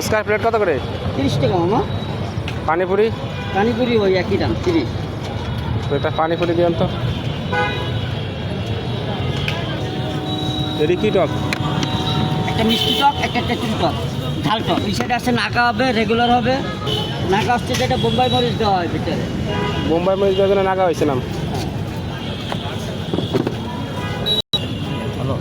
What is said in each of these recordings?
ফুচকার প্লেট কত করে? 30 টাকা মামা। পানিপুরি? পানিপুরি ওই একই দাম 30। তো এটা পানিপুরি দিবেন তো। এটি কি টক? একটা মিষ্টি টক, একটা তেঁতুল টক, ঝাল টক। এই সাইডে আছে নাকা হবে, রেগুলার হবে। নাকা হচ্ছে যেটা বোম্বাই মরিচ দেওয়া হয় ভিতরে। বোম্বাই মরিচ দেওয়ার জন্য নাগা হয়েছে নাম। ভালো।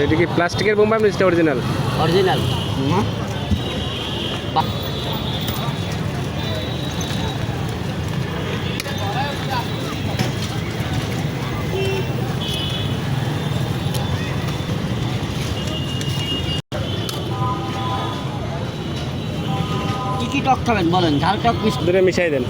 এটা কি প্লাস্টিকের বোম্বাই মরিচটা অরিজিনাল? অরিজিনাল। কি কি টক খাবেন বলেন? ঝাল টক, মিষ্টি। দুটো মিশাই দেন।